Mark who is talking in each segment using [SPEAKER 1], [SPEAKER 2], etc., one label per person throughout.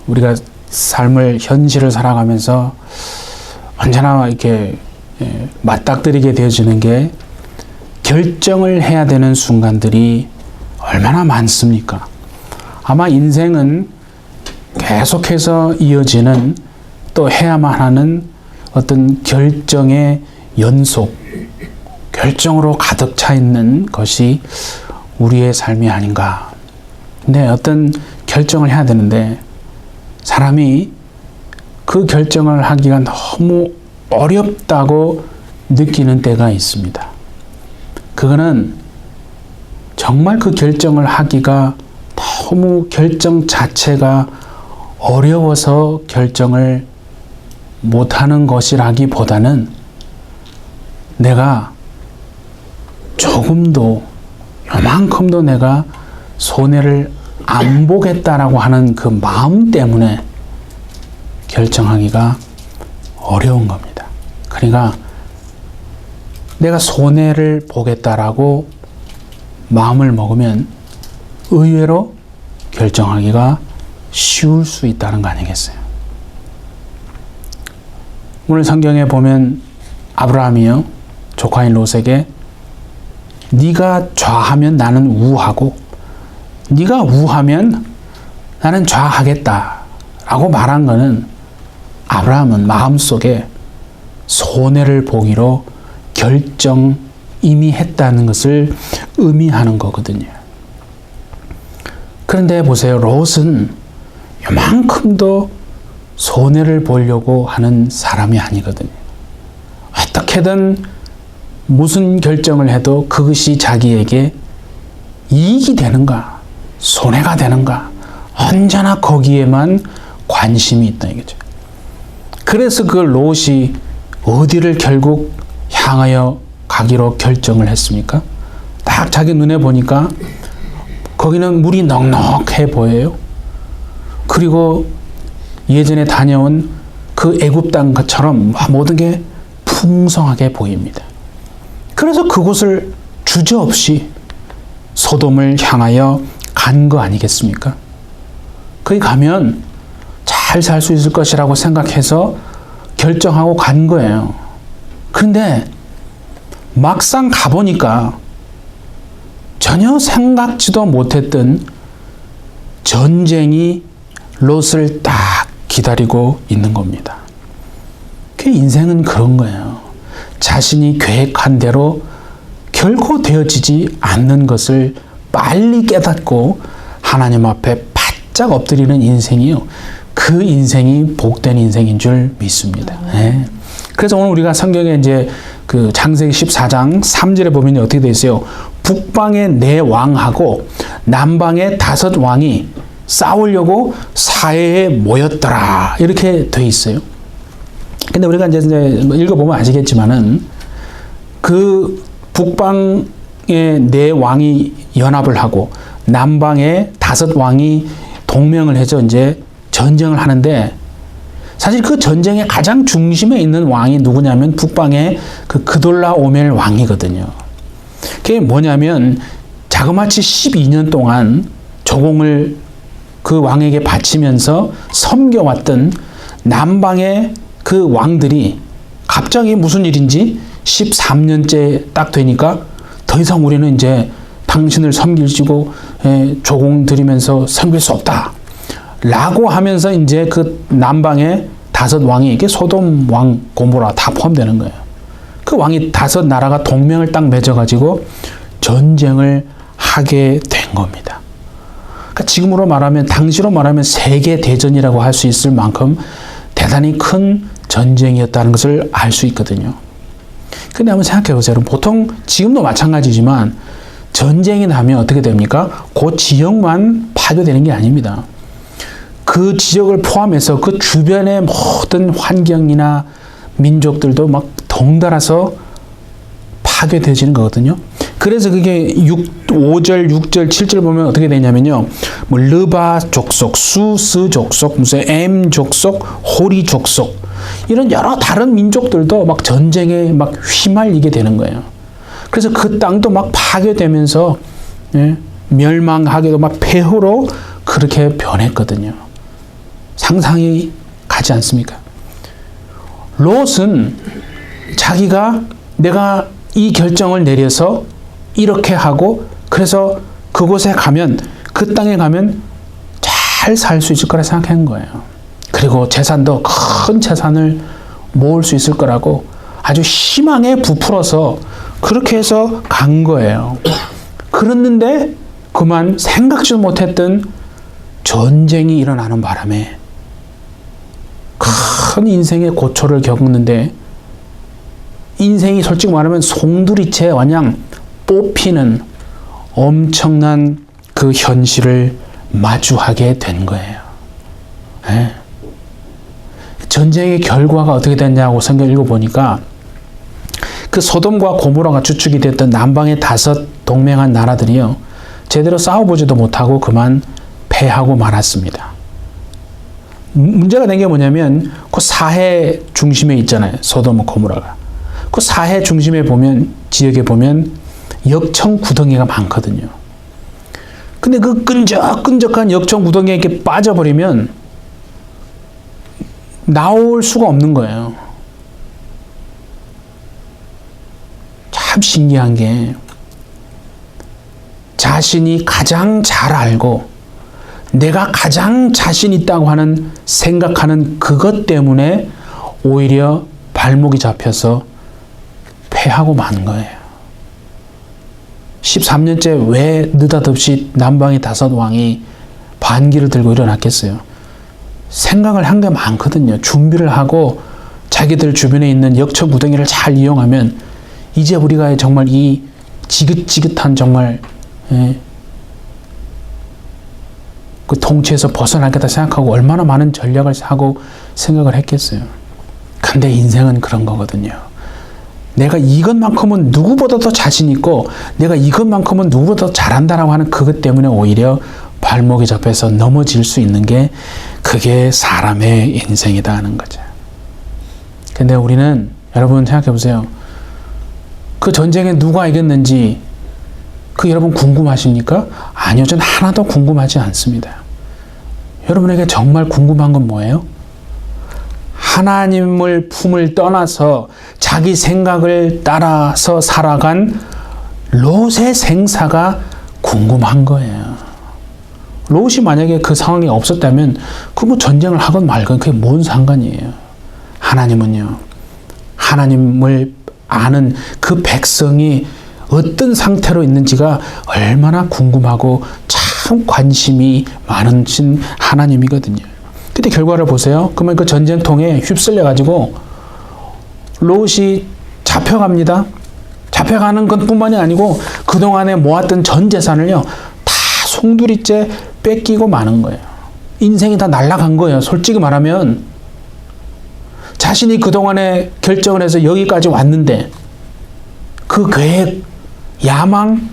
[SPEAKER 1] 우리가 삶을 현실을 살아가면서 언제나 이렇게 맞닥뜨리게 되어지는 게 결정을 해야 되는 순간들이 얼마나 많습니까? 아마 인생은 계속해서 이어지는 또 해야만 하는 어떤 결정의 연속, 결정으로 가득 차 있는 것이 우리의 삶이 아닌가. 근데 어떤 결정을 해야 되는데 사람이 그 결정을 하기가 너무 어렵다고 느끼는 때가 있습니다. 그거는 정말 그 결정을 하기가 너무 결정 자체가 어려워서 결정을 못하는 것이라기보다는 내가 조금도 요만큼도 내가 손해를 안 보겠다라고 하는 그 마음 때문에 결정하기가 어려운 겁니다. 그러니까 내가 손해를 보겠다라고 마음을 먹으면 의외로 결정하기가 쉬울 수 있다는 거 아니겠어요? 오늘 성경에 보면 아브라함이요, 조카인 롯에게 네가 좌하면 나는 우하고 네가 우하면 나는 좌하겠다라고 말한 것은 아브라함은 마음속에 손해를 보기로 결정 이미 했다는 것을 의미하는 거거든요. 그런데 보세요. 롯은 요만큼도 손해를 보려고 하는 사람이 아니거든요. 어떻게든 무슨 결정을 해도 그것이 자기에게 이익이 되는가, 손해가 되는가, 언제나 거기에만 관심이 있다 이거죠. 그래서 그 롯이 어디를 결국 향하여 가기로 결정을 했습니까? 딱 자기 눈에 보니까 거기는 물이 넉넉해 보여요. 그리고 예전에 다녀온 그 애굽 땅처럼 모든 게 풍성하게 보입니다. 그래서 그곳을 주저없이 소돔을 향하여 간 거 아니겠습니까? 거기 가면 잘 살 수 있을 것이라고 생각해서 결정하고 간 거예요. 그런데 막상 가보니까 전혀 생각지도 못했던 전쟁이 롯을 딱 기다리고 있는 겁니다. 그 인생은 그런 거예요. 자신이 계획한 대로 결코 되어지지 않는 것을 빨리 깨닫고 하나님 앞에 바짝 엎드리는 인생이요. 그 인생이 복된 인생인 줄 믿습니다. 네. 그래서 오늘 우리가 성경에 이제 그 창세기 14장 3절에 보면 어떻게 되어 있어요? 북방의 4왕하고 남방의 5왕이 싸우려고 사해에 모였더라. 이렇게 되어 있어요. 근데 우리가 이제 읽어보면 아시겠지만은 그 북방의 4왕이 연합을 하고 남방의 5왕이 동맹을 해서 이제 전쟁을 하는데 사실 그 전쟁의 가장 중심에 있는 왕이 누구냐면 북방의 그 그돌라오멜 왕이거든요. 그게 뭐냐면 자그마치 12년 동안 조공을 그 왕에게 바치면서 섬겨왔던 남방의 그 왕들이 갑자기 무슨 일인지 13년째 딱 되니까 더 이상 우리는 이제 당신을 섬기고 조공 드리면서 섬길 수 없다. 라고 하면서 이제 그 남방의 5왕이 이게 소돔 왕 고모라 다 포함되는 거예요. 그 왕이 5 나라가 동맹을 딱 맺어가지고 전쟁을 하게 된 겁니다. 그러니까 지금으로 말하면 당시로 말하면 세계 대전이라고 할 수 있을 만큼 대단히 큰 전쟁이었다는 것을 알 수 있거든요. 근데 한번 생각해 보세요. 보통 지금도 마찬가지지만 전쟁이 나면 어떻게 됩니까? 그 지역만 파괴되는 게 아닙니다. 그 지역을 포함해서 그 주변의 모든 환경이나 민족들도 막 덩달아서 파괴되어지는 거거든요. 그래서 그게 5절, 6절, 7절 보면 어떻게 되냐면요. 뭐 르바 족속, 수스 족속, 무슨 엠 족속, 호리 족속 이런 여러 다른 민족들도 막 전쟁에 막 휘말리게 되는 거예요. 그래서 그 땅도 막 파괴되면서 멸망하게도 막 폐허로 그렇게 변했거든요. 상상이 가지 않습니까? 롯은 자기가 내가 이 결정을 내려서 이렇게 하고 그래서 그곳에 가면 그 땅에 가면 잘 살 수 있을 거라 생각한 거예요. 그리고 재산도 큰 재산을 모을 수 있을 거라고 아주 희망에 부풀어서 그렇게 해서 간 거예요. 그랬는데 그만 생각지도 못했던 전쟁이 일어나는 바람에 큰 인생의 고초를 겪는데 인생이 솔직히 말하면 송두리째 마냥 뽑히는 엄청난 그 현실을 마주하게 된 거예요. 네. 전쟁의 결과가 어떻게 됐냐고 성경 읽어보니까 그 소돔과 고모라가 주축이 됐던 남방의 5 동맹한 나라들이요. 제대로 싸워보지도 못하고 그만 패하고 말았습니다. 문제가 된 게 뭐냐면 그 사해 중심에 있잖아요. 소돔과 고모라가. 그 사해 중심에 보면 지역에 보면 역청 구덩이가 많거든요. 근데 그 끈적끈적한 역청 구덩이에 이렇게 빠져버리면 나올 수가 없는 거예요. 참 신기한 게 자신이 가장 잘 알고 내가 가장 자신 있다고 하는 생각하는 그것 때문에 오히려 발목이 잡혀서 패하고 만 거예요. 13년째 왜 느닷없이 남방의 5 왕이 반기를 들고 일어났겠어요? 생각을 한 게 많거든요. 준비를 하고 자기들 주변에 있는 역청 구덩이를 잘 이용하면 이제 우리가 정말 이 지긋지긋한 정말 그 통치에서 벗어나겠다 생각하고 얼마나 많은 전략을 하고 생각을 했겠어요. 근데 인생은 그런 거거든요. 내가 이것만큼은 누구보다 더 자신 있고 내가 이것만큼은 누구보다 더 잘한다라고 하는 그것 때문에 오히려 발목이 잡혀서 넘어질 수 있는 게 그게 사람의 인생이다 하는 거죠. 근데 우리는 여러분 생각해 보세요. 그 전쟁에 누가 이겼는지 그 여러분 궁금하십니까? 아니요. 전 하나도 궁금하지 않습니다. 여러분에게 정말 궁금한 건 뭐예요? 하나님을 품을 떠나서 자기 생각을 따라서 살아간 롯의 생사가 궁금한 거예요. 롯이 만약에 그 상황이 없었다면 그 뭐 전쟁을 하건 말건 그게 뭔 상관이에요. 하나님은요. 하나님을 아는 그 백성이 어떤 상태로 있는지가 얼마나 궁금하고 참 관심이 많으신 하나님이거든요. 근데 결과를 보세요. 그러면 그 전쟁통에 휩쓸려가지고 롯이 잡혀갑니다. 잡혀가는 것 뿐만이 아니고 그동안에 모았던 전 재산을요. 다 송두리째 뺏기고 마는 거예요. 인생이 다 날아간 거예요. 솔직히 말하면 자신이 그동안에 결정을 해서 여기까지 왔는데 그 계획, 야망,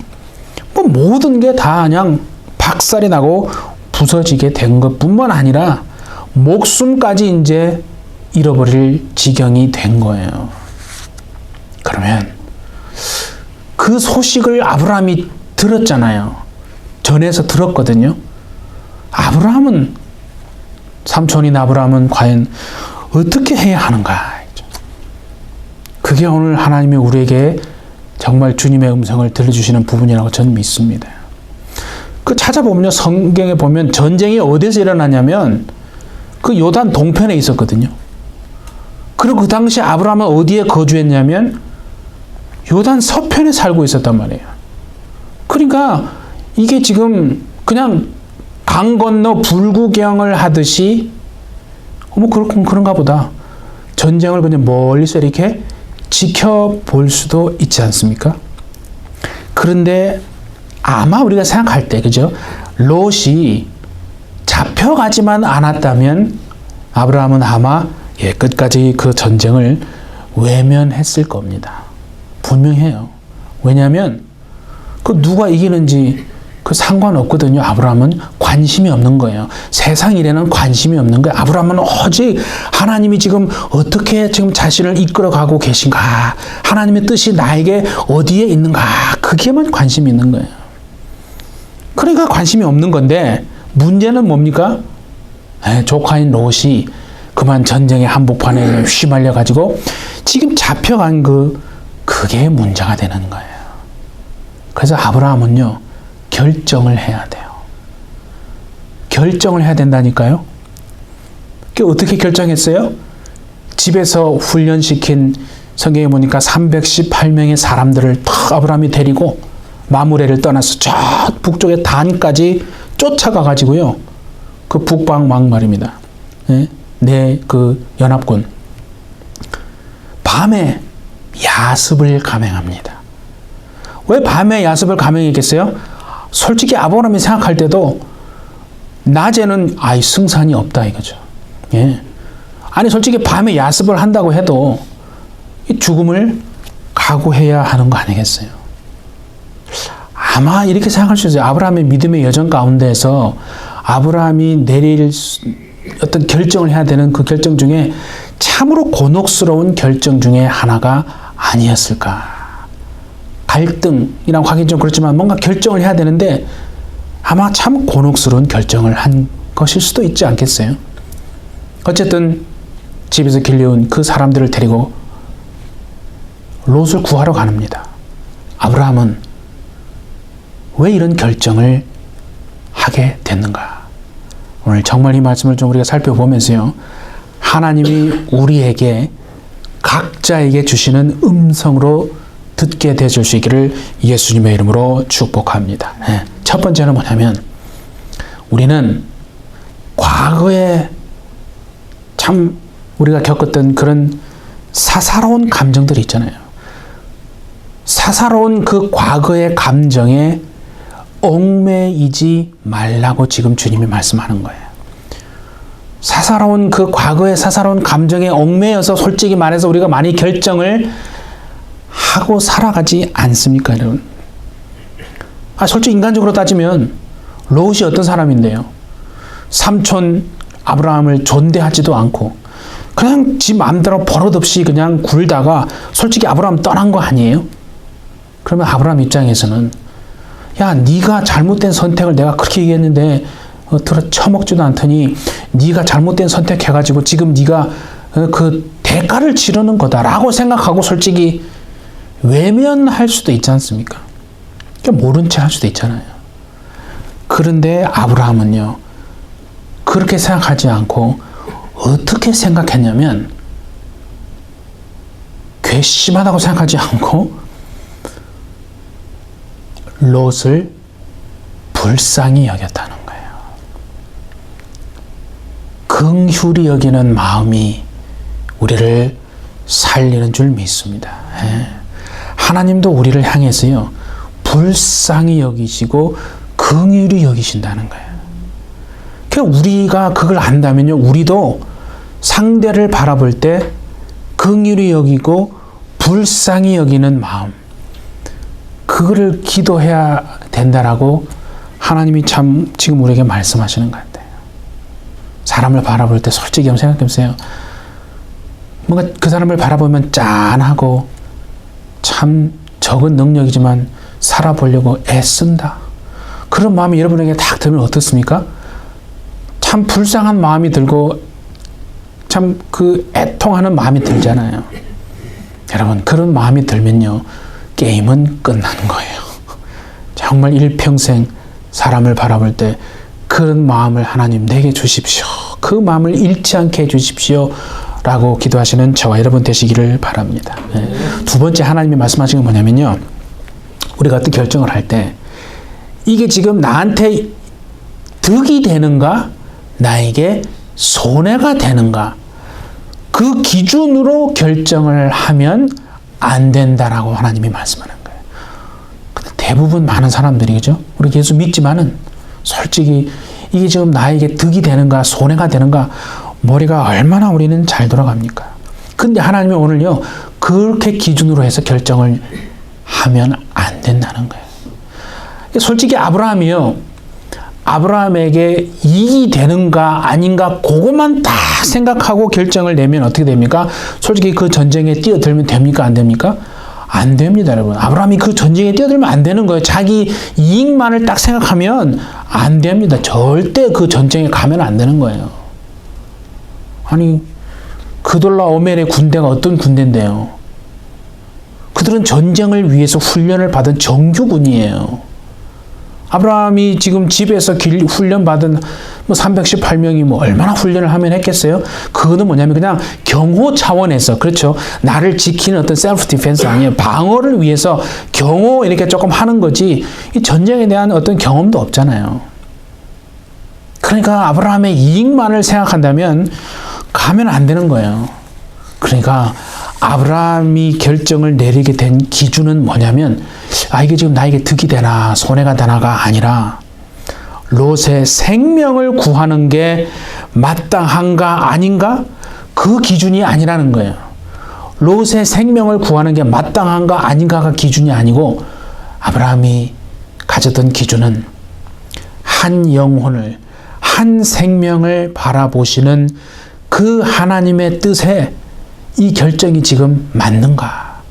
[SPEAKER 1] 뭐 모든 게 다 그냥 박살이 나고 부서지게 된 것뿐만 아니라 목숨까지 이제 잃어버릴 지경이 된 거예요. 그러면 그 소식을 아브라함이 들었잖아요. 전에서 들었거든요. 삼촌인 아브라함은 과연 어떻게 해야 하는가? 그게 오늘 하나님이 우리에게 정말 주님의 음성을 들려주시는 부분이라고 저는 믿습니다. 그 찾아보면요. 성경에 보면 전쟁이 어디서 일어나냐면 그 요단 동편에 있었거든요. 그리고 그 당시 아브라함은 어디에 거주했냐면 요단 서편에 살고 있었단 말이에요. 그러니까 이게 지금 그냥 강 건너 불구경을 하듯이 그런가 보다. 전쟁을 그냥 멀리서 이렇게 지켜볼 수도 있지 않습니까? 그런데 아마 우리가 생각할 때, 그죠? 롯이 잡혀가지만 않았다면 아브라함은 아마 끝까지 그 전쟁을 외면했을 겁니다. 분명해요. 왜냐하면 그 누가 이기는지 그 상관없거든요. 아브라함은 관심이 없는 거예요. 세상 일에는 관심이 없는 거예요. 아브라함은 오직 하나님이 지금 어떻게 지금 자신을 이끌어가고 계신가, 하나님의 뜻이 나에게 어디에 있는가, 그게만 관심이 있는 거예요. 그러니까 관심이 없는 건데 문제는 뭡니까? 조카인 롯이 그만 전쟁의 한복판에 휘말려 가지고 지금 잡혀간 그게 문제가 되는 거예요. 그래서 아브라함은요, 결정을 해야 돼요. 결정을 해야 된다니까요. 어떻게 결정했어요? 집에서 훈련시킨, 성경에 보니까 318명의 사람들을 탁 아브라함이 데리고 마므레를 떠나서 저 북쪽의 단까지 쫓아가 가지고요, 그 북방왕 말입니다. 그 연합군, 밤에 야습을 감행합니다. 왜 밤에 야습을 감행했겠어요? 솔직히 아브라함이 생각할 때도 낮에는 승산이 없다 이거죠. 아니 솔직히 밤에 야습을 한다고 해도 이 죽음을 각오해야 하는 거 아니겠어요? 아마 이렇게 생각할 수 있어요. 아브라함의 믿음의 여정 가운데서 아브라함이 내릴 어떤 결정을 해야 되는 그 결정 중에 참으로 곤혹스러운 결정 중에 하나가 아니었을까. 갈등이라고 하긴 좀 그렇지만 뭔가 결정을 해야 되는데 아마 참 곤혹스러운 결정을 한 것일 수도 있지 않겠어요? 어쨌든 집에서 길려온 그 사람들을 데리고 롯을 구하러 갑니다. 아브라함은 왜 이런 결정을 하게 됐는가? 오늘 정말 이 말씀을 좀 우리가 살펴보면서요, 하나님이 우리에게 각자에게 주시는 음성으로 듣게 되실 수 있기를 예수님의 이름으로 축복합니다. 첫 번째는 뭐냐면, 우리는 과거에 참 우리가 겪었던 그런 사사로운 감정들이 있잖아요. 사사로운 그 과거의 감정에 얽매이지 말라고 지금 주님이 말씀하는 거예요. 사사로운 그 과거의 사사로운 감정에 얽매여서 솔직히 말해서 우리가 많이 결정을 하고 살아가지 않습니까, 여러분? 솔직히 인간적으로 따지면 롯이 어떤 사람인데요? 삼촌 아브라함을 존대하지도 않고 그냥 지 마음대로 버릇없이 그냥 굴다가 솔직히 아브라함 떠난 거 아니에요? 그러면 아브라함 입장에서는 야, 네가 잘못된 선택을 내가 그렇게 얘기했는데 들어 쳐먹지도 않더니 네가 잘못된 선택해가지고 지금 네가 그 대가를 치르는 거다라고 생각하고 솔직히 외면할 수도 있지 않습니까? 모른 채 할 수도 있잖아요. 그런데 아브라함은요, 그렇게 생각하지 않고 어떻게 생각했냐면 괘씸하다고 생각하지 않고 롯을 불쌍히 여겼다는 거예요. 긍휼히 여기는 마음이 우리를 살리는 줄 믿습니다. 하나님도 우리를 향해서요, 불쌍히 여기시고 긍휼히 여기신다는 거예요. 그러니까 우리가 그걸 안다면요, 우리도 상대를 바라볼 때 긍휼히 여기고 불쌍히 여기는 마음, 그거를 기도해야 된다라고 하나님이 참 지금 우리에게 말씀하시는 것 같아요. 사람을 바라볼 때 솔직히 한번 생각해 보세요. 뭔가 그 사람을 바라보면 짠하고 참 적은 능력이지만 살아보려고 애쓴다. 그런 마음이 여러분에게 딱 들면 어떻습니까? 참 불쌍한 마음이 들고 참 그 애통하는 마음이 들잖아요. 여러분, 그런 마음이 들면요, 게임은 끝나는 거예요. 정말 일평생 사람을 바라볼 때 그런 마음을 하나님 내게 주십시오. 그 마음을 잃지 않게 해주십시오. 라고 기도하시는 저와 여러분 되시기를 바랍니다. 두 번째 하나님이 말씀하신 건 뭐냐면요, 우리가 어떤 결정을 할 때 이게 지금 나한테 득이 되는가, 나에게 손해가 되는가, 그 기준으로 결정을 하면 안 된다라고 하나님이 말씀하는 거예요. 근데 대부분 많은 사람들이, 그죠? 우리 예수 믿지만은 솔직히 이게 지금 나에게 득이 되는가, 손해가 되는가, 머리가 얼마나 우리는 잘 돌아갑니까? 근데 하나님이 오늘요, 그렇게 기준으로 해서 결정을 하면 안 된다는 거예요. 솔직히 아브라함에게 이익이 되는가 아닌가 그것만 다 생각하고 결정을 내면 어떻게 됩니까? 솔직히 그 전쟁에 뛰어들면 됩니까? 안 됩니까? 안 됩니다, 여러분. 아브라함이 그 전쟁에 뛰어들면 안 되는 거예요. 자기 이익만을 딱 생각하면 안 됩니다. 절대 그 전쟁에 가면 안 되는 거예요. 아니, 그돌라오멜의 군대가 어떤 군대인데요? 그들은 전쟁을 위해서 훈련을 받은 정규군이에요. 아브라함이 지금 집에서 훈련 받은 318명이 얼마나 훈련을 하면 했겠어요? 그거는 뭐냐면 그냥 경호 차원에서, 그렇죠? 나를 지키는 어떤 셀프 디펜스 아니에요. 방어를 위해서 경호 이렇게 조금 하는 거지, 이 전쟁에 대한 어떤 경험도 없잖아요. 그러니까 아브라함의 이익만을 생각한다면 가면 안 되는 거예요. 그러니까 아브라함이 결정을 내리게 된 기준은 뭐냐면, 이게 지금 나에게 득이 되나 손해가 되나가 아니라 롯의 생명을 구하는 게 마땅한가 아닌가? 그 기준이 아니라는 거예요. 롯의 생명을 구하는 게 마땅한가 아닌가가 기준이 아니고, 아브라함이 가졌던 기준은 한 영혼을, 한 생명을 바라보시는 그 하나님의 뜻에 이 결정이 지금 맞는가?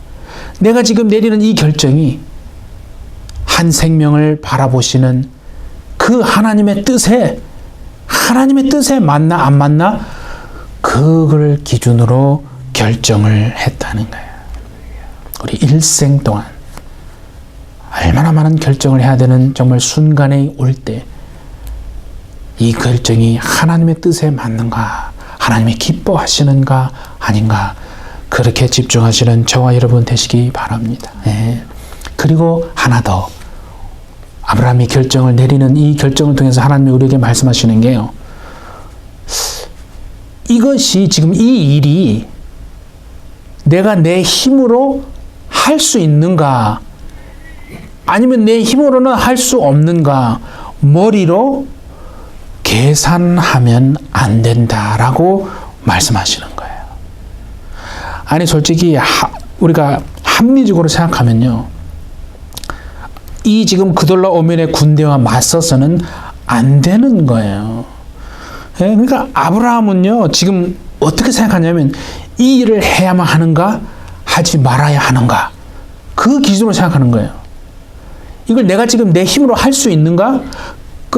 [SPEAKER 1] 내가 지금 내리는 이 결정이 한 생명을 바라보시는 그 하나님의 뜻에 맞나 안 맞나? 그걸 기준으로 결정을 했다는 거예요. 우리 일생 동안 얼마나 많은 결정을 해야 되는 정말 순간에 올 때 이 결정이 하나님의 뜻에 맞는가? 하나님이 기뻐하시는가 아닌가? 그렇게 집중하시는 저와 여러분 되시기 바랍니다. 네. 그리고 하나 더, 아브라함이 결정을 내리는 이 결정을 통해서 하나님이 우리에게 말씀하시는 게요, 이것이 지금 이 일이 내가 내 힘으로 할 수 있는가 아니면 내 힘으로는 할 수 없는가, 머리로 계산하면 안 된다라고 말씀하시는 거예요. 아니, 솔직히 우리가 합리적으로 생각하면요, 이 지금 그돌라오멜의 군대와 맞서서는 안 되는 거예요. 그러니까 아브라함은요, 지금 어떻게 생각하냐면, 이 일을 해야만 하는가, 하지 말아야 하는가, 그 기준으로 생각하는 거예요. 이걸 내가 지금 내 힘으로 할 수 있는가?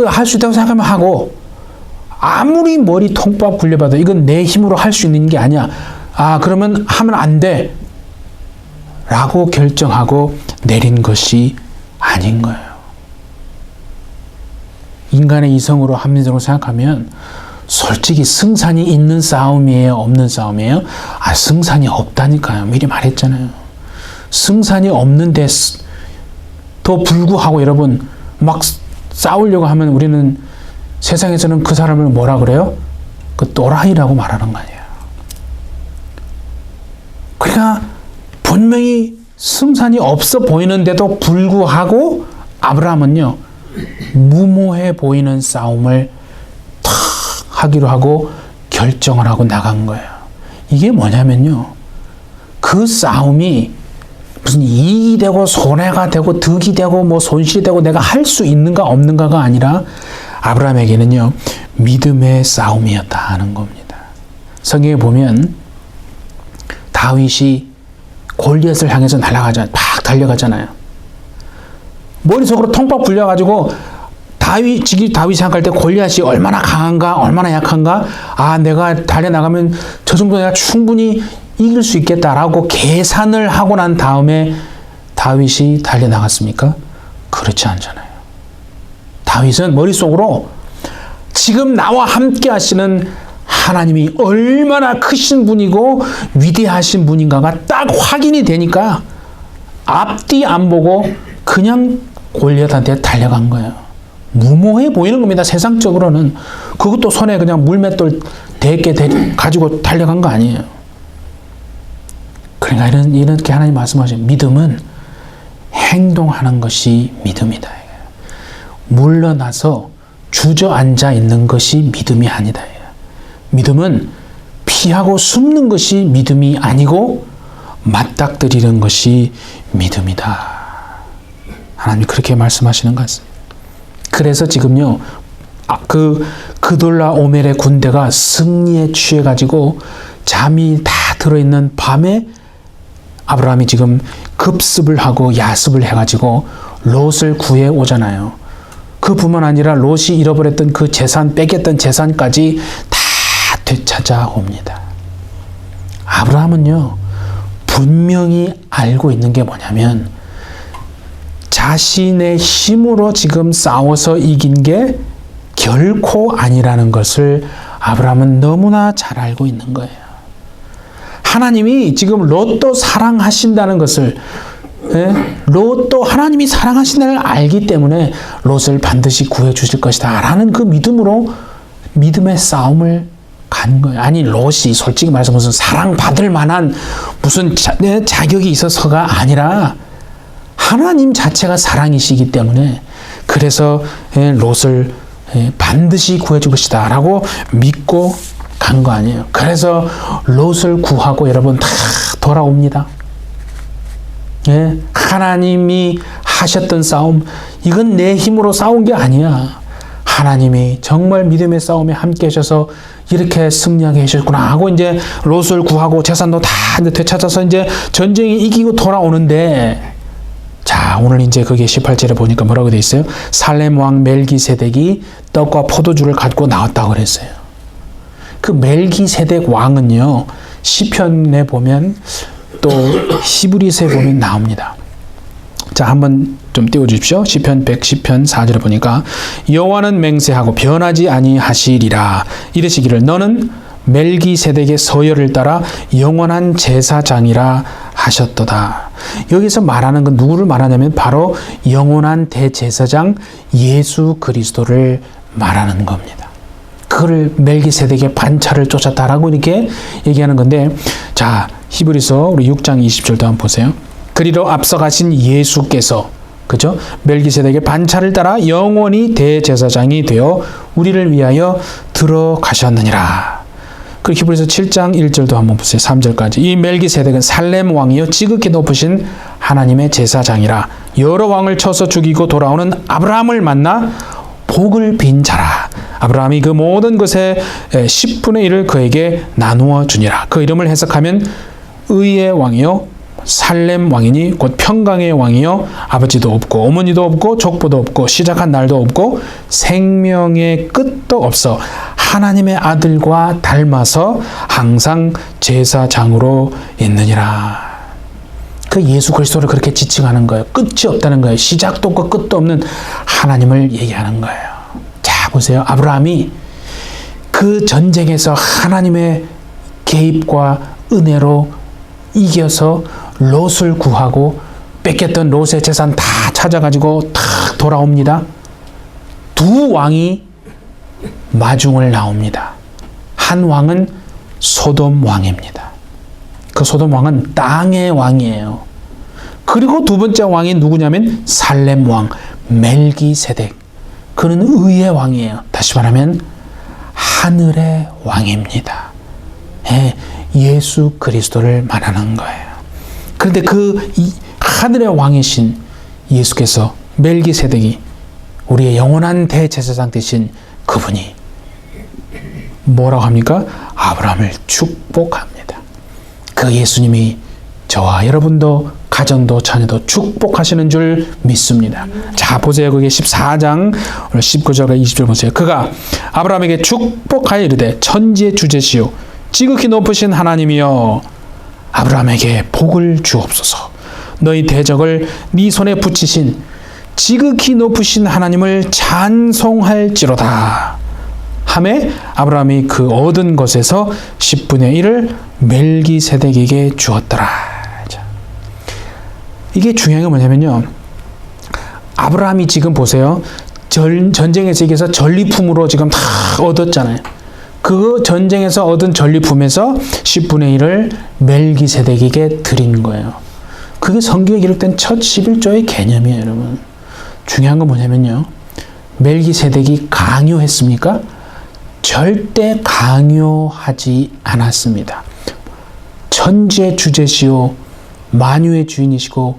[SPEAKER 1] 할 수 있다고 생각하면 하고, 아무리 머리 통밥 굴려봐도 이건 내 힘으로 할 수 있는 게 아니야. 그러면 하면 안 돼. 라고 결정하고 내린 것이 아닌 거예요. 인간의 이성으로 합리적으로 생각하면 솔직히 승산이 있는 싸움이에요? 없는 싸움이에요? 승산이 없다니까요. 미리 말했잖아요. 승산이 없는데 더 불구하고 여러분 막 싸우려고 하면 우리는 세상에서는 그 사람을 뭐라 그래요? 또라이라고 말하는 거 아니에요. 그러니까 분명히 승산이 없어 보이는데도 불구하고 아브라함은요, 무모해 보이는 싸움을 탁 하기로 하고 결정을 하고 나간 거예요. 이게 뭐냐면요, 그 싸움이 무슨 이익이 되고 손해가 되고 득이 되고 손실이 되고 내가 할 수 있는가 없는가가 아니라 아브라함에게는요, 믿음의 싸움이었다 하는 겁니다. 성경에 보면 다윗이 골리앗을 향해서 막 달려가잖아요. 머릿속으로 통박 불려가지고 다윗이 생각할 때 골리앗이 얼마나 강한가, 얼마나 약한가, 내가 달려나가면 저 정도 내가 충분히 이길 수 있겠다라고 계산을 하고 난 다음에 다윗이 달려나갔습니까? 그렇지 않잖아요. 다윗은 머릿속으로 지금 나와 함께 하시는 하나님이 얼마나 크신 분이고 위대하신 분인가가 딱 확인이 되니까 앞뒤 안 보고 그냥 골리앗한테 달려간 거예요. 무모해 보이는 겁니다. 세상적으로는. 그것도 손에 그냥 물맷돌 100개 가지고 달려간 거 아니에요. 그러니까 이렇게 하나님 말씀하시는, 믿음은 행동하는 것이 믿음이다. 물러나서 주저앉아 있는 것이 믿음이 아니다. 믿음은 피하고 숨는 것이 믿음이 아니고 맞닥뜨리는 것이 믿음이다. 하나님이 그렇게 말씀하시는 것 같습니다. 그래서 지금요, 그돌라오멜의 군대가 승리에 취해가지고 잠이 다 들어있는 밤에 아브라함이 지금 급습을 하고 야습을 해가지고 롯을 구해 오잖아요. 그뿐만 아니라 롯이 잃어버렸던 그 재산, 뺏겼던 재산까지 다 되찾아옵니다. 아브라함은요, 분명히 알고 있는 게 뭐냐면 자신의 힘으로 지금 싸워서 이긴 게 결코 아니라는 것을 아브라함은 너무나 잘 알고 있는 거예요. 하나님이 지금 롯도 사랑하신다는 것을, 롯도 하나님이 사랑하신다는 걸 알기 때문에 롯을 반드시 구해주실 것이다 라는 그 믿음으로 믿음의 싸움을 간 거예요. 아니, 롯이 솔직히 말해서 무슨 사랑받을 만한 무슨 자격이 있어서가 아니라 하나님 자체가 사랑이시기 때문에, 그래서 롯을 반드시 구해줄 것이다 라고 믿고 간 거 아니에요. 그래서 롯을 구하고 여러분 다 돌아옵니다. 하나님이 하셨던 싸움, 이건 내 힘으로 싸운 게 아니야. 하나님이 정말 믿음의 싸움에 함께 하셔서 이렇게 승리하게 하셨구나 하고 이제 롯을 구하고 재산도 다 되찾아서 이제 전쟁이 이기고 돌아오는데, 자, 오늘 이제 그게 18절에 보니까 뭐라고 돼 있어요? 살렘 왕 멜기세덱이 떡과 포도주를 갖고 나왔다고 그랬어요. 그 멜기세덱 왕은요, 시편에 보면 또 히브리서에 보면 나옵니다. 자, 한번 좀 띄워주십시오. 시편 110편 4절에 보니까 여호와는 맹세하고 변하지 아니하시리라 이르시기를 너는 멜기세덱의 서열을 따라 영원한 제사장이라 하셨도다. 여기서 말하는 건 누구를 말하냐면 바로 영원한 대제사장 예수 그리스도를 말하는 겁니다. 그를 멜기세덱의 반차를 쫓았다라고 이렇게 얘기하는 건데, 자, 히브리서 우리 6장 20절도 한번 보세요. 그리로 앞서가신 예수께서, 그죠? 멜기세덱의 반차를 따라 영원히 대제사장이 되어 우리를 위하여 들어가셨느니라. 그 히브리서 7장 1절도 한번 보세요. 3절까지. 이 멜기세덱은 살렘 왕이요 지극히 높으신 하나님의 제사장이라 여러 왕을 쳐서 죽이고 돌아오는 아브라함을 만나 복을 빈 자라. 아브라함이 그 모든 것의 10분의 1을 그에게 나누어 주니라. 그 이름을 해석하면 의의 왕이요 살렘 왕이니 곧 평강의 왕이요 아버지도 없고 어머니도 없고 족보도 없고 시작한 날도 없고 생명의 끝도 없어 하나님의 아들과 닮아서 항상 제사장으로 있느니라. 그 예수 그리스도를 그렇게 지칭하는 거예요. 끝이 없다는 거예요. 시작도 없고 끝도 없는 하나님을 얘기하는 거예요. 자, 보세요. 아브라함이 그 전쟁에서 하나님의 개입과 은혜로 이겨서 롯을 구하고 뺏겼던 롯의 재산 다 찾아가지고 탁 돌아옵니다. 두 왕이 마중을 나옵니다. 한 왕은 소돔 왕입니다. 그 소돔 왕은 땅의 왕이에요. 그리고 두 번째 왕이 누구냐면 살렘 왕 멜기세덱. 그는 의의 왕이에요. 다시 말하면 하늘의 왕입니다. 예수 그리스도를 말하는 거예요. 그런데 그 하늘의 왕이신 예수께서 멜기세덱이 우리의 영원한 대제사장 되신 그분이 뭐라고 합니까? 아브라함을 축복합니다. 그 예수님이 저와 여러분도 가정도 자녀도 축복하시는 줄 믿습니다. 자, 보세요. 그게 14장 19절과 20절 보세요. 그가 아브라함에게 축복하여 이르되 천지의 주제시요 지극히 높으신 하나님이여 아브라함에게 복을 주옵소서. 너희 대적을 네 손에 붙이신 지극히 높으신 하나님을 찬송할지로다 하매 아브라함이 그 얻은 것에서 10분의 1을 멜기세덱에게 주었더라. 자, 이게 중요한 게 뭐냐면요, 아브라함이 지금 보세요, 전쟁에서 이겨서 전리품으로 지금 다 얻었잖아요. 그 전쟁에서 얻은 전리품에서 10분의 1을 멜기세덱에게 드린 거예요. 그게 성경에 기록된 첫 11조의 개념이에요, 여러분. 중요한 건 뭐냐면요, 멜기세덱이 강요했습니까? 절대 강요하지 않았습니다. 천지의 주제시오 만유의 주인이시고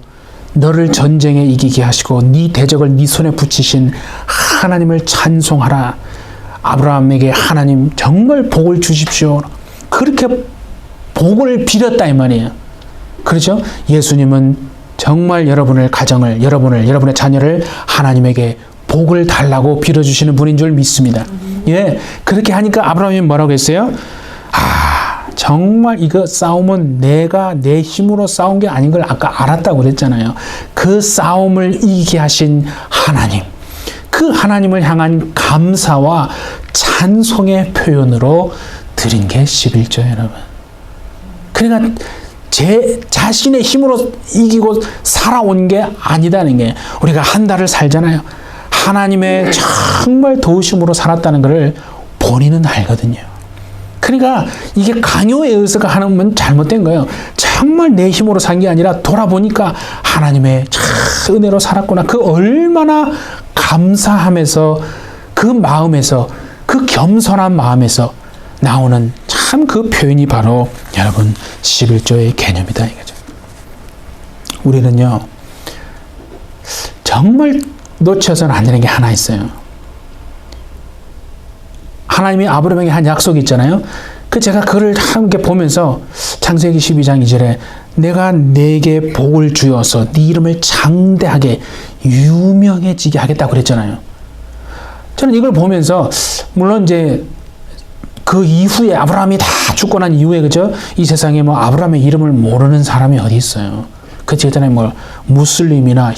[SPEAKER 1] 너를 전쟁에 이기게 하시고 네 대적을 네 손에 붙이신 하나님을 찬송하라. 아브라함에게 하나님 정말 복을 주십시오. 그렇게 복을 빌었다 이 말이에요. 그렇죠? 예수님은 정말 여러분의 가정을, 여러분의 자녀를 하나님에게 복을 달라고 빌어주시는 분인 줄 믿습니다. 예, 그렇게 하니까 아브라함이 뭐라고 했어요? 정말 이거 싸움은 내가 내 힘으로 싸운 게 아닌 걸 아까 알았다고 그랬잖아요. 그 싸움을 이기게 하신 하나님, 그 하나님을 향한 감사와 찬송의 표현으로 드린 게 11조예요, 여러분. 그러니까 제 자신의 힘으로 이기고 살아온 게 아니다는 게, 우리가 한 달을 살잖아요. 하나님의 정말 도우심으로 살았다는 것을 본인은 알거든요. 그러니까 이게 강요에 의해서가 하는 잘못된 거예요. 정말 내 힘으로 산 게 아니라 돌아보니까 하나님의 참 은혜로 살았구나. 그 얼마나 감사함에서, 그 마음에서, 그 겸손한 마음에서 나오는 참 그 표현이 바로 여러분 11조의 개념이다 이거죠. 우리는요 정말 놓쳐서는 안 되는 게 하나 있어요. 하나님이 아브라함에게 한 약속이 있잖아요. 제가 그를 함께 보면서 창세기 12장 2절에 내가 네게 복을 주어서 네 이름을 장대하게 유명해지게 하겠다고 그랬잖아요. 저는 이걸 보면서 물론 이제 그 이후에 아브라함이 다 죽고 난 이후에 그죠? 이 세상에 뭐 아브라함의 이름을 모르는 사람이 어디 있어요? 그잖아요. 뭐 무슬림이나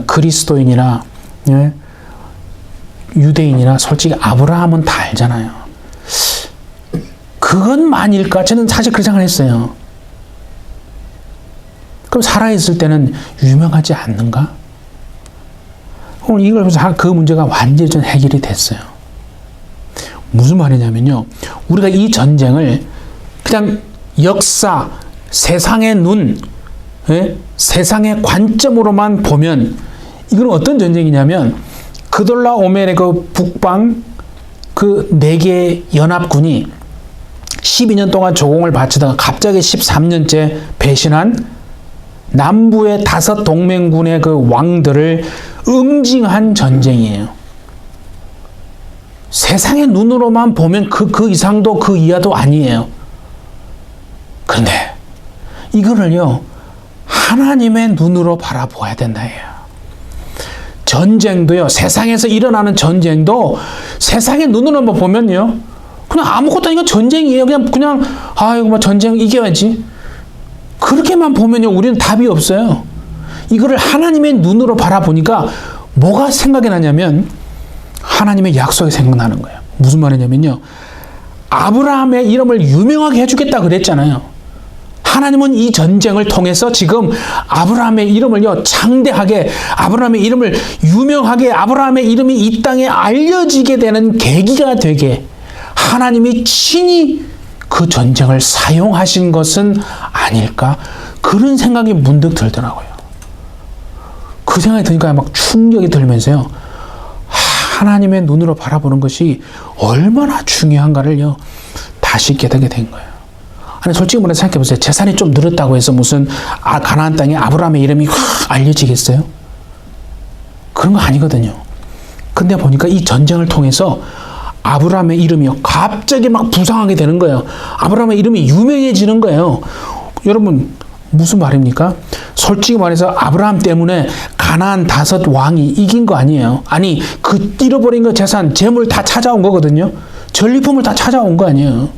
[SPEAKER 1] 그리스도인이나 예? 유대인이나 솔직히 아브라함은 다 알잖아요. 그것만일까? 저는 사실 그런 생각을 했어요. 그럼 살아있을 때는 유명하지 않는가? 오늘 이걸 보면서 그 문제가 완전히 좀 해결이 됐어요. 무슨 말이냐면요. 우리가 이 전쟁을 그냥 역사, 세상의 눈, 예? 세상의 관점으로만 보면 이건 어떤 전쟁이냐면 그돌라오멜의 그 북방 그 4개의 연합군이 12년 동안 조공을 바치다가 갑자기 13년째 배신한 남부의 5 동맹군의 그 왕들을 응징한 전쟁이에요. 세상의 눈으로만 보면 그 이상도 그 이하도 아니에요. 그런데 이거를요 하나님의 눈으로 바라보아야 된다 해요. 전쟁도요, 세상에서 일어나는 전쟁도 세상의 눈으로만 보면요 그냥 아무것도 아니고 전쟁이에요. 그냥 이거 뭐 전쟁 이겨야지. 그렇게만 보면요 우리는 답이 없어요. 이거를 하나님의 눈으로 바라보니까 뭐가 생각이 나냐면 하나님의 약속이 생각나는 거예요. 무슨 말이냐면요, 아브라함의 이름을 유명하게 해주겠다 그랬잖아요. 하나님은 이 전쟁을 통해서 지금 아브라함의 이름을요 장대하게, 아브라함의 이름을 유명하게, 아브라함의 이름이 이 땅에 알려지게 되는 계기가 되게 하나님이 친히 그 전쟁을 사용하신 것은 아닐까, 그런 생각이 문득 들더라고요. 그 생각이 드니까 막 충격이 들면서요, 하나님의 눈으로 바라보는 것이 얼마나 중요한가를요 다시 깨닫게 된 거예요. 아니 솔직히 말해서 생각해보세요. 재산이 좀 늘었다고 해서 무슨 가나안 땅에 아브라함의 이름이 확 알려지겠어요? 그런 거 아니거든요. 근데 보니까 이 전쟁을 통해서 아브라함의 이름이요 갑자기 막 부상하게 되는 거예요. 아브라함의 이름이 유명해지는 거예요. 여러분 무슨 말입니까? 솔직히 말해서 아브라함 때문에 가나안 5 왕이 이긴 거 아니에요. 아니 그 잃어버린 거 재산, 재물 다 찾아온 거거든요. 전리품을 다 찾아온 거 아니에요.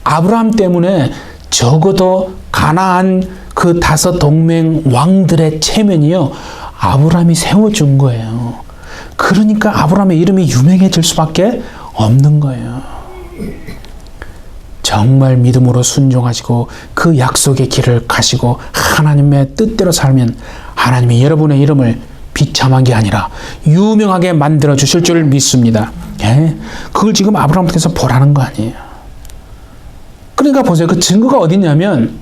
[SPEAKER 1] 아브라함 때문에 적어도 가나안 그 5 동맹 왕들의 체면이요 아브라함이 세워준 거예요. 그러니까 아브라함의 이름이 유명해질 수밖에 없는 거예요. 정말 믿음으로 순종하시고 그 약속의 길을 가시고 하나님의 뜻대로 살면 하나님이 여러분의 이름을 비참한 게 아니라 유명하게 만들어 주실 줄 믿습니다. 예? 그걸 지금 아브라함께서 보라는 거 아니에요. 그러니까 보세요. 그 증거가 어디 있냐면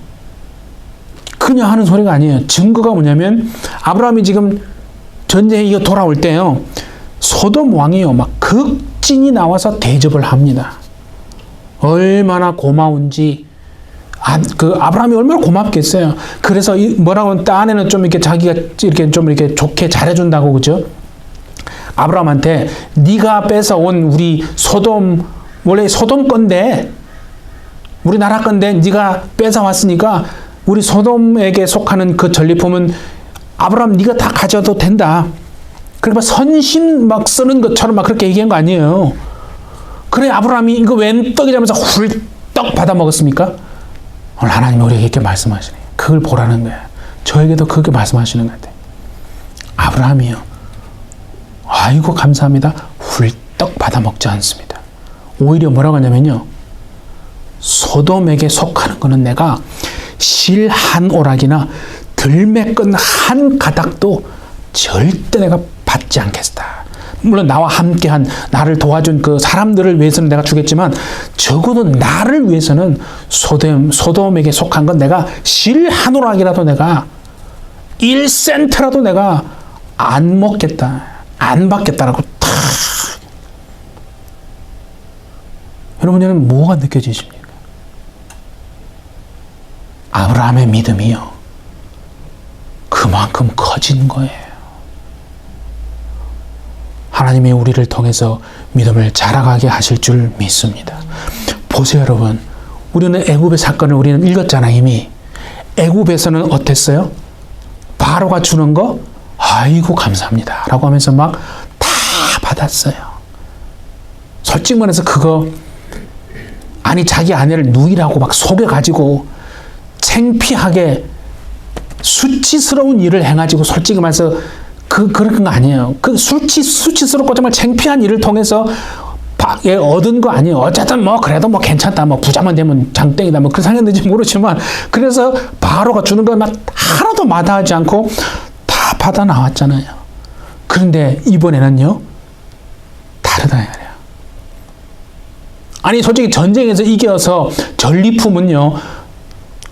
[SPEAKER 1] 그냥 하는 소리가 아니에요. 증거가 뭐냐면 아브라함이 지금 전쟁에 이거 돌아올 때요 소돔 왕이요 막 극진이 나와서 대접을 합니다. 얼마나 고마운지, 그 아브라함이 얼마나 고맙겠어요. 그래서 뭐라고 딴에는 좀 이렇게 자기가 이렇게 좀 이렇게 좋게 잘해준다고 그죠? 아브라함한테 네가 뺏어온 우리 소돔, 원래 소돔 건데 우리 나라 건데 네가 뺏어왔으니까 우리 소돔에게 속하는 그 전리품은 아브라함 네가 다 가져도 된다. 그러니까 선심 막 쓰는 것처럼 막 그렇게 얘기한 거 아니에요. 그래 아브라함이 이거 웬 떡이라면서 훌떡 받아 먹었습니까? 오늘 하나님이 우리에게 이렇게 말씀하시네. 그걸 보라는 거야. 저에게도 그렇게 말씀하시는 것 같아요. 아브라함이요. 아이고 감사합니다. 훌떡 받아 먹지 않습니다. 오히려 뭐라고 하냐면요. 소돔에게 속하는 거는 내가 실 한 오락이나 들매 끈 한 가닥도 절대 내가 받지 않겠다. 물론 나와 함께한 나를 도와준 그 사람들을 위해서는 내가 주겠지만 적어도 나를 위해서는 소돔에게 속한 건 내가 실 한 오락이라도 내가 1센트라도 내가 안 먹겠다. 안 받겠다라고 탁. 여러분들은 뭐가 느껴지십니까? 아브라함의 믿음이요. 그만큼 커진 거예요. 하나님이 우리를 통해서 믿음을 자라가게 하실 줄 믿습니다. 보세요, 여러분. 우리는 애굽의 사건을 우리는 읽었잖아요, 이미. 애굽에서는 어땠어요? 바로가 주는 거, 아이고 감사합니다 라고 하면서 막 다 받았어요. 솔직히 말해서 그거 아니 자기 아내를 누이라고 막 속여가지고 창피하게 수치스러운 일을 해가지고 솔직히 말해서 그런 거 아니에요. 그 수치스럽고 정말 창피한 일을 통해서 얻은 거 아니에요. 어쨌든 뭐 그래도 뭐 괜찮다. 뭐 부자만 되면 장땡이다. 뭐 그런 생각인지 모르지만 그래서 바로가 주는 거 막 하나도 마다하지 않고 다 받아 나왔잖아요. 그런데 이번에는요 다르다 이거예요. 아니 솔직히 전쟁에서 이겨서 전리품은요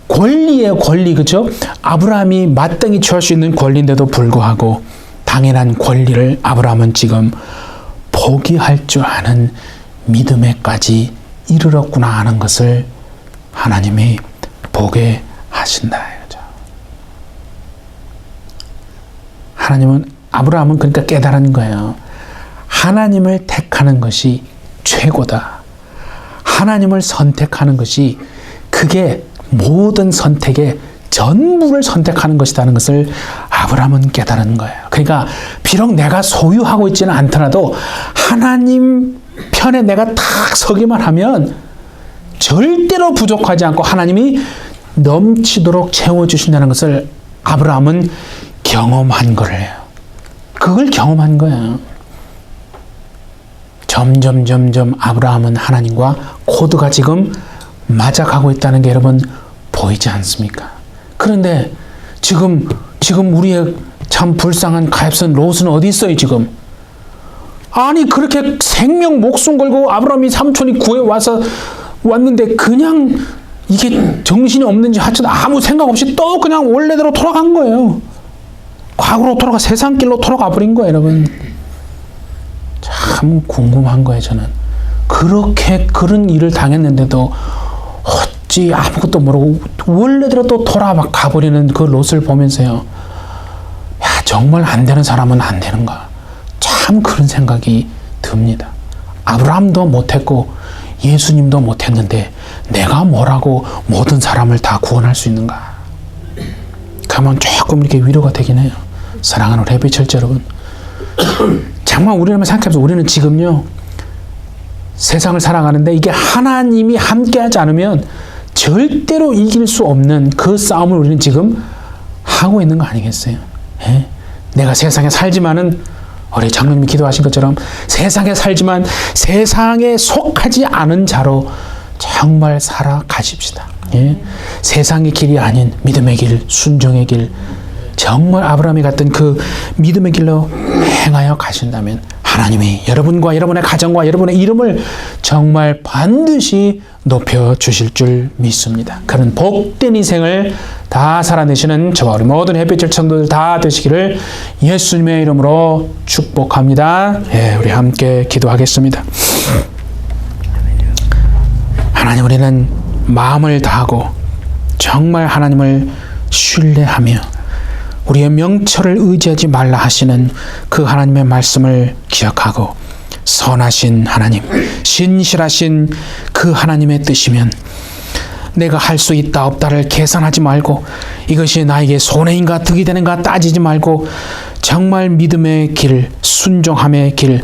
[SPEAKER 1] 권리예요, 권리. 그죠? 아브라함이 마땅히 취할 수 있는 권리인데도 불구하고 당연한 권리를 아브라함은 지금 포기할 줄 아는 믿음에까지 이르렀구나 하는 것을 하나님이 보게 하신다. 그죠? 아브라함은 그러니까 깨달은 거예요. 하나님을 택하는 것이 최고다. 하나님을 선택하는 것이 그게 모든 선택의 전부를 선택하는 것이라는 것을 아브라함은 깨달은 거예요. 그러니까 비록 내가 소유하고 있지는 않더라도 하나님 편에 내가 딱 서기만 하면 절대로 부족하지 않고 하나님이 넘치도록 채워주신다는 것을 아브라함은 경험한 거예요. 그걸 경험한 거예요. 점점 아브라함은 하나님과 코드가 지금 맞아가고 있다는 게 여러분 보이지 않습니까? 그런데 지금 우리의 참 불쌍한 가엾은 롯은 어디 있어요 지금? 아니 그렇게 생명 목숨 걸고 아브라함이 삼촌이 구해 왔는데 그냥 이게 정신이 없는지 하여튼 아무 생각 없이 또 그냥 원래대로 돌아간 거예요. 과거로 돌아가 세상 길로 돌아가 버린 거예요 여러분. 참 궁금한 거예요 저는. 그렇게 그런 일을 당했는데도 어찌 아무것도 모르고 원래대로 또 돌아가 버리는 그 롯을 보면서요. 야 정말 안 되는 사람은 안 되는가. 참 그런 생각이 듭니다. 아브라함도 못했고 예수님도 못했는데 내가 뭐라고 모든 사람을 다 구원할 수 있는가. 가면 조금 이렇게 위로가 되긴 해요. 사랑하는 우리 햇빛 철제 여러분. 정말 우리를 한번 생각해보세요. 우리는 지금요 세상을 살아가는데 이게 하나님이 함께하지 않으면 절대로 이길 수 없는 그 싸움을 우리는 지금 하고 있는 거 아니겠어요? 예? 내가 세상에 살지만은 우리 장로님이 기도하신 것처럼 세상에 살지만 세상에 속하지 않은 자로 정말 살아가십시다. 예? 세상의 길이 아닌 믿음의 길, 순종의 길, 정말 아브라함이 갔던 그 믿음의 길로 행하여 가신다면 하나님이 여러분과 여러분의 가정과 여러분의 이름을 정말 반드시 높여주실 줄 믿습니다. 그런 복된 인생을 다 살아내시는 저와 우리 모든 햇빛을 청도들 다 되시기를 예수님의 이름으로 축복합니다. 예, 우리 함께 기도하겠습니다. 하나님, 우리는 마음을 다하고 정말 하나님을 신뢰하며 우리의 명철을 의지하지 말라 하시는 그 하나님의 말씀을 기억하고 선하신 하나님, 신실하신 그 하나님의 뜻이면 내가 할 수 있다 없다를 계산하지 말고 이것이 나에게 손해인가 득이 되는가 따지지 말고 정말 믿음의 길, 순종함의 길,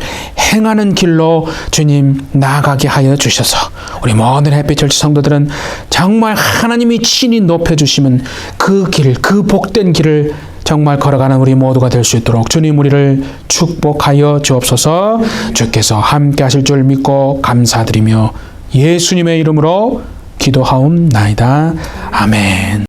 [SPEAKER 1] 행하는 길로 주님 나아가게 하여 주셔서 우리 모든 햇빛철치 성도들은 정말 하나님이 친히 높여주시면 그 길, 그 복된 길을 정말 걸어가는 우리 모두가 될 수 있도록 주님 우리를 축복하여 주옵소서. 주께서 함께 하실 줄 믿고 감사드리며 예수님의 이름으로 기도하옵나이다. 아멘.